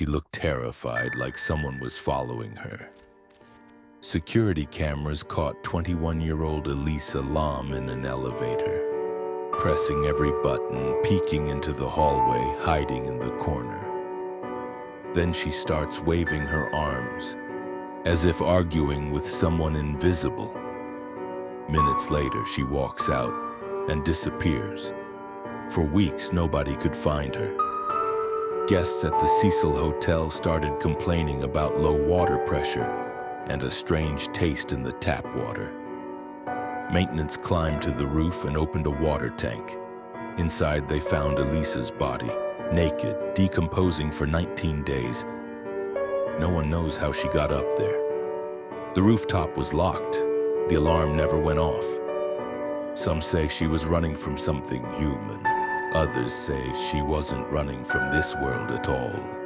she looked terrified, like someone was following her. Security cameras caught 21-year-old Elisa Lam in an elevator, pressing every button, peeking into the hallway, hiding in the corner. Then she starts waving her arms, as if arguing with someone invisible. Minutes later, she walks out and disappears. For weeks, nobody could find her. Guests at the Cecil Hotel started complaining about low water pressure and a strange taste in the tap water. Maintenance climbed to the roof and opened a water tank. Inside, they found Elisa's body, naked, decomposing for 19 days. No one knows how she got up there. The rooftop was locked. The alarm never went off. Some say she was running from something human. Others say she wasn't running from this world at all.